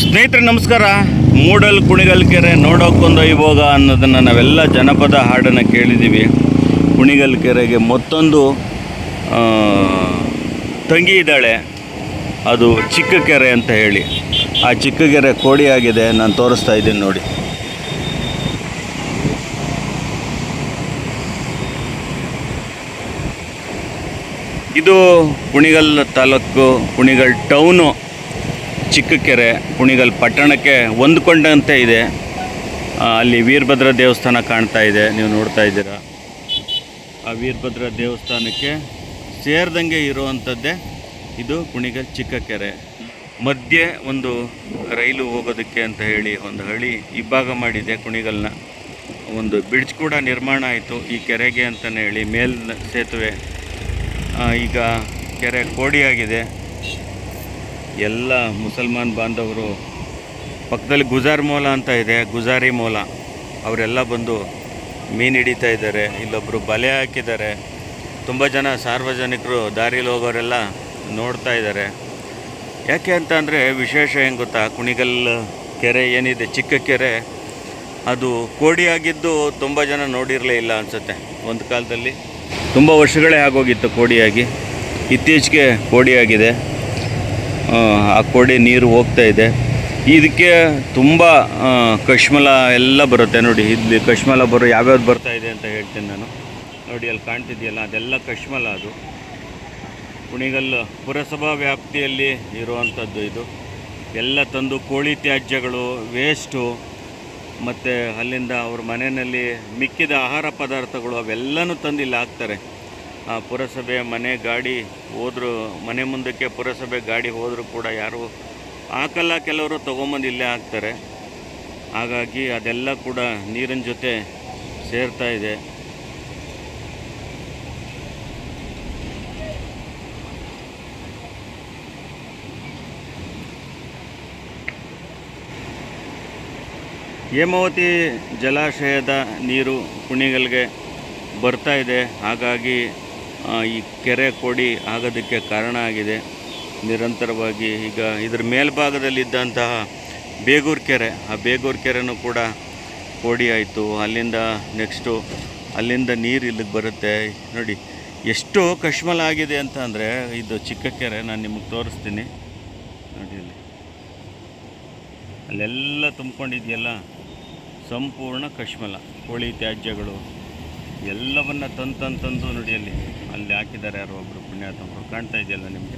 ಸ್ನೇಹಿತರೆ ನಮಸ್ಕಾರ. ಮೂಡಲ್ ಕುಣಿಗಲ್ ಕೆರೆ ನೋಡೋಕ್ಕೊಂದೊಯ್ಯುವಾಗ ಅನ್ನೋದನ್ನು ನಾವೆಲ್ಲ ಜನಪದ ಹಾಡನ್ನು ಕೇಳಿದ್ದೀವಿ. ಕುಣಿಗಲ್ ಕೆರೆಗೆ ಮತ್ತೊಂದು ತಂಗಿ ಇದ್ದಾಳೆ, ಅದು ಚಿಕ್ಕ ಕೆರೆ ಅಂತ ಹೇಳಿ. ಆ ಚಿಕ್ಕ ಕೆರೆ ಕೋಡಿಯಾಗಿದೆ, ನಾನು ತೋರಿಸ್ತಾ ಇದ್ದೀನಿ ನೋಡಿ. ಇದು ಕುಣಿಗಲ್ ತಾಲೂಕು, ಕುಣಿಗಲ್ ಟೌನು ಚಿಕ್ಕ ಕೆರೆ. ಕುಣಿಗಲ್ ಪಟ್ಟಣಕ್ಕೆ ಹೊಂದ್ಕೊಂಡಂತೆ ಇದೆ. ಅಲ್ಲಿ ವೀರಭದ್ರ ದೇವಸ್ಥಾನ ಕಾಣ್ತಾ ಇದೆ, ನೀವು ನೋಡ್ತಾ ಇದ್ದೀರಾ. ಆ ವೀರಭದ್ರ ದೇವಸ್ಥಾನಕ್ಕೆ ಸೇರಿದಂಗೆ ಇರುವಂಥದ್ದೇ ಇದು ಕುಣಿಗಲ್ ಚಿಕ್ಕ ಕೆರೆ. ಮಧ್ಯೆ ಒಂದು ರೈಲು ಹೋಗೋದಕ್ಕೆ ಅಂತ ಹೇಳಿ ಒಂದು ಹಳಿ ಇಬ್ಬಾಗ ಮಾಡಿದೆ. ಕುಣಿಗಲ್ನ ಒಂದು ಬ್ರಿಡ್ಜ್ ಕೂಡ ನಿರ್ಮಾಣ ಆಯಿತು ಈ ಕೆರೆಗೆ ಅಂತಲೇ ಹೇಳಿ. ಮೇಲ್ ಸೇತುವೆ ಈಗ ಕೆರೆ ಕೋಡಿಯಾಗಿದೆ. ಎಲ್ಲ ಮುಸಲ್ಮಾನ್ ಬಾಂಧವರು ಪಕ್ಕದಲ್ಲಿ ಗುಜಾರ್ ಮೋಲ ಅಂತ ಇದೆ, ಗುಜಾರಿ ಮೋಲ, ಅವರೆಲ್ಲ ಬಂದು ಮೀನು ಹಿಡಿತಾ ಇದ್ದಾರೆ. ಇಲ್ಲೊಬ್ಬರು ಬಲೆ ಹಾಕಿದ್ದಾರೆ. ತುಂಬ ಜನ ಸಾರ್ವಜನಿಕರು ದಾರಿಲಿ ಹೋಗೋರೆಲ್ಲ ನೋಡ್ತಾ ಇದ್ದಾರೆ. ಯಾಕೆ ಅಂತ ಅಂದರೆ ವಿಶೇಷ ಏನು ಗೊತ್ತಾ, ಕುಣಿಗಲ್ ಕೆರೆ ಏನಿದೆ ಚಿಕ್ಕ ಕೆರೆ, ಅದು ಕೋಡಿಯಾಗಿದ್ದು ತುಂಬ ಜನ ನೋಡಿರಲೇ ಇಲ್ಲ ಅನಿಸುತ್ತೆ. ಒಂದು ಕಾಲದಲ್ಲಿ ತುಂಬ ವರ್ಷಗಳೇ ಆಗೋಗಿತ್ತು ಕೋಡಿಯಾಗಿ. ಇತ್ತೀಚೆಗೆ ಕೋಡಿಯಾಗಿದೆ. ಆ ಕೋಡಿ ನೀರು ಹೋಗ್ತಾ ಇದೆ. ಇದಕ್ಕೆ ತುಂಬ ಕಶ್ಮಲ ಎಲ್ಲ ಬರುತ್ತೆ ನೋಡಿ. ಇಲ್ಲಿ ಕಶ್ಮಲ ಯಾವ್ಯಾವ್ದು ಬರ್ತಾ ಇದೆ ಅಂತ ಹೇಳ್ತೀನಿ ನಾನು. ನೋಡಿ ಅಲ್ಲಿ ಕಾಣ್ತಿದೆಯಲ್ಲ, ಅದೆಲ್ಲ ಕಶ್ಮಲ. ಅದು ಕುಣಿಗಲ್ ಪುರಸಭಾ ವ್ಯಾಪ್ತಿಯಲ್ಲಿ ಇರುವಂಥದ್ದು. ಇದು ಎಲ್ಲ ತಂದು ಕೋಳಿ ತ್ಯಾಜ್ಯಗಳು, ವೇಸ್ಟು, ಮತ್ತು ಅಲ್ಲಿಂದ ಅವ್ರ ಮನೆಯಲ್ಲಿ ಮಿಕ್ಕಿದ ಆಹಾರ ಪದಾರ್ಥಗಳು ಅವೆಲ್ಲನೂ ತಂದು ಇಲ್ಲಿ ಹಾಕ್ತಾರೆ. ಪುರಸಭೆ ಮನೆ ಗಾಡಿ ಹೋದರೂ, ಮನೆ ಮುಂದಕ್ಕೆ ಪುರಸಭೆ ಗಾಡಿ ಹೋದರೂ ಕೂಡ ಯಾರು ಹಾಕಲ್ಲ, ಕೆಲವರು ತೊಗೊಂಬಂದು ಇಲ್ಲೇ ಹಾಕ್ತಾರೆ. ಹಾಗಾಗಿ ಅದೆಲ್ಲ ಕೂಡ ನೀರಿನ ಜೊತೆ ಸೇರ್ತಾ ಇದೆ. ಹೇಮಾವತಿ ಜಲಾಶಯದ ನೀರು ಕುಣಿಗಲ್ಗೆ ಬರ್ತಾ ಇದೆ. ಹಾಗಾಗಿ ಈ ಕೆರೆ ಕೋಡಿ ಆಗೋದಕ್ಕೆ ಕಾರಣ ಆಗಿದೆ. ನಿರಂತರವಾಗಿ ಈಗ ಇದ್ರ ಮೇಲ್ಭಾಗದಲ್ಲಿದ್ದಂತಹ ಬೇಗೂರು ಕೆರೆ, ಆ ಬೇಗೂರು ಕೆರೆನೂ ಕೂಡ ಕೋಡಿ ಆಯಿತು. ಅಲ್ಲಿಂದ ನೆಕ್ಸ್ಟು ಅಲ್ಲಿಂದ ನೀರು ಇಲ್ಲಿಗೆ ಬರುತ್ತೆ. ನೋಡಿ ಎಷ್ಟು ಕಶ್ಮಲ ಆಗಿದೆ ಅಂತ ಅಂದರೆ, ಇದು ಚಿಕ್ಕ ಕೆರೆ, ನಾನು ನಿಮಗೆ ತೋರಿಸ್ತೀನಿ ನೋಡಿ. ಅಲ್ಲೆಲ್ಲ ತುಂಬ್ಕೊಂಡಿದೆಯಲ್ಲ, ಸಂಪೂರ್ಣ ಕಶ್ಮಲ, ಕೋಳಿ ತ್ಯಾಜ್ಯಗಳು ಎಲ್ಲವನ್ನು ತಂದು ನೋಡಿ ಅಲ್ಲಿ ಹಾಕಿದ್ದಾರೆ. ಯಾರೋ ಒಬ್ಬರು ಪುಣ್ಯಾತ್ಮರು ಕಾಣ್ತಾ ಇದೆಯಲ್ಲ ನಿಮಗೆ,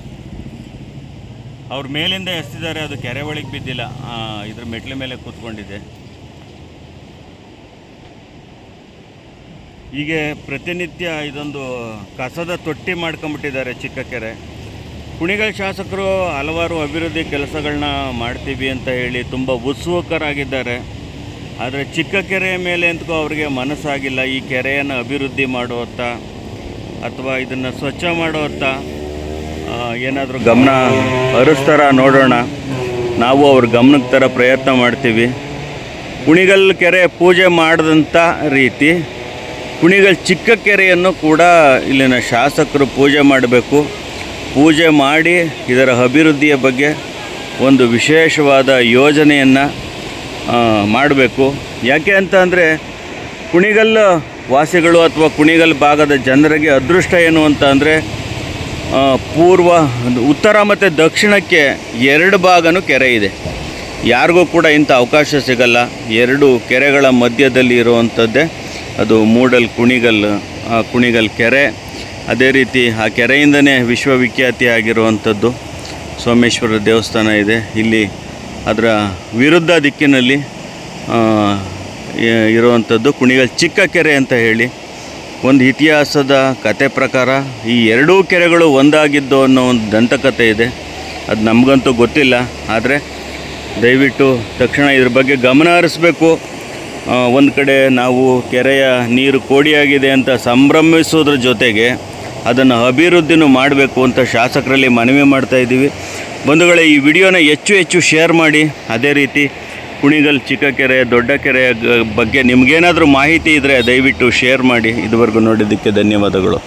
ಅವ್ರ ಮೇಲಿಂದ ಎಸ್ತಿದ್ದಾರೆ. ಅದು ಕೆರೆ ಒಳಗೆ ಬಿದ್ದಿಲ್ಲ, ಇದ್ರ ಮೆಟ್ಲ ಮೇಲೆ ಕೂತ್ಕೊಂಡಿದೆ. ಹೀಗೆ ಪ್ರತಿನಿತ್ಯ ಇದೊಂದು ಕಸದ ತೊಟ್ಟಿ ಮಾಡ್ಕೊಂಬಿಟ್ಟಿದ್ದಾರೆ ಚಿಕ್ಕ ಕೆರೆ. ಕುಣಿಗಲ್ ಶಾಸಕರು ಹಲವಾರು ಅಭಿವೃದ್ಧಿ ಕೆಲಸಗಳನ್ನ ಮಾಡ್ತೀವಿ ಅಂತ ಹೇಳಿ ತುಂಬ ಉತ್ಸುಕರಾಗಿದ್ದಾರೆ. ಆದರೆ ಚಿಕ್ಕ ಕೆರೆಯ ಮೇಲೆ ಅಂತೂ ಅವರಿಗೆ ಮನಸ್ಸಾಗಿಲ್ಲ. ಈ ಕೆರೆಯನ್ನು ಅಭಿವೃದ್ಧಿ ಮಾಡುವತ್ತ ಅಥವಾ ಇದನ್ನು ಸ್ವಚ್ಛ ಮಾಡುವತ್ತ ಏನಾದರೂ ಗಮನ ಹರಿಸ್ತಾರ ನೋಡೋಣ. ನಾವು ಅವ್ರ ಗಮನಕ್ಕೆ ಥರ ಪ್ರಯತ್ನ ಮಾಡ್ತೀವಿ. ಕುಣಿಗಲ್ ಕೆರೆ ಪೂಜೆ ಮಾಡಿದಂಥ ರೀತಿ ಕುಣಿಗಲ್ ಚಿಕ್ಕ ಕೆರೆಯನ್ನು ಕೂಡ ಇಲ್ಲಿನ ಶಾಸಕರು ಪೂಜೆ ಮಾಡಬೇಕು. ಪೂಜೆ ಮಾಡಿ ಇದರ ಅಭಿವೃದ್ಧಿಯ ಬಗ್ಗೆ ಒಂದು ವಿಶೇಷವಾದ ಯೋಜನೆಯನ್ನು ಮಾಡಬೇಕು. ಯಾಕೆ ಅಂತ ಅಂದರೆ ಕುಣಿಗಲ್ ವಾಸಿಗಳು ಅಥವಾ ಕುಣಿಗಲ್ ಭಾಗದ ಜನರಿಗೆ ಅದೃಷ್ಟ ಏನು ಅಂತ ಅಂದರೆ, ಉತ್ತರ ಮತ್ತು ದಕ್ಷಿಣಕ್ಕೆ ಎರಡು ಭಾಗನೂ ಕೆರೆ ಇದೆ. ಯಾರಿಗೂ ಕೂಡ ಇಂಥ ಅವಕಾಶ ಸಿಗಲ್ಲ. ಎರಡು ಕೆರೆಗಳ ಮಧ್ಯದಲ್ಲಿ ಇರುವಂಥದ್ದೇ ಅದು ಮೂಡಲ್ ಕುಣಿಗಲ್ ಕೆರೆ. ಅದೇ ರೀತಿ ಆ ಕೆರೆಯಿಂದನೇ ವಿಶ್ವವಿಖ್ಯಾತಿ ಆಗಿರುವಂಥದ್ದು ಸೋಮೇಶ್ವರ ದೇವಸ್ಥಾನ ಇದೆ. ಇಲ್ಲಿ ಅದರ ವಿರುದ್ಧ ದಿಕ್ಕಿನಲ್ಲಿ ಇರುವಂಥದ್ದು ಕುಣಿಗಲ್ ಚಿಕ್ಕ ಕೆರೆ ಅಂತ ಹೇಳಿ. ಒಂದು ಇತಿಹಾಸದ ಕತೆ ಪ್ರಕಾರ ಈ ಎರಡೂ ಕೆರೆಗಳು ಒಂದಾಗಿದ್ದು ಅನ್ನೋ ಒಂದು ದಂತಕತೆ ಇದೆ. ಅದು ನಮಗಂತೂ ಗೊತ್ತಿಲ್ಲ. ಆದರೆ ದಯವಿಟ್ಟು ತಕ್ಷಣ ಇದ್ರ ಬಗ್ಗೆ ಗಮನ ಹರಿಸ್ಬೇಕು. ಒಂದು ಕಡೆ ನಾವು ಕೆರೆಯ ನೀರು ಕೋಡಿಯಾಗಿದೆ ಅಂತ ಸಂಭ್ರಮಿಸೋದ್ರ ಜೊತೆಗೆ ಅದನ್ನು ಅಭಿವೃದ್ಧಿನೂ ಮಾಡಬೇಕು ಅಂತ ಶಾಸಕರಲ್ಲಿ ಮನವಿ ಮಾಡ್ತಾಯಿದ್ದೀವಿ. ಬಂಧುಗಳೇ, ಈ ವಿಡಿಯೋನ ಹೆಚ್ಚು ಶೇರ್ ಮಾಡಿ. ಅದೇ ರೀತಿ ಕುಣಿಗಲ್ ಚಿಕ್ಕ ಕೆರೆ, ದೊಡ್ಡ ಕೆರೆಯ ಬಗ್ಗೆ ನಿಮಗೇನಾದರೂ ಮಾಹಿತಿ ಇದ್ದರೆ ದಯವಿಟ್ಟು ಶೇರ್ ಮಾಡಿ. ಇದುವರೆಗೂ ನೋಡಿದ್ದಕ್ಕೆ ಧನ್ಯವಾದಗಳು.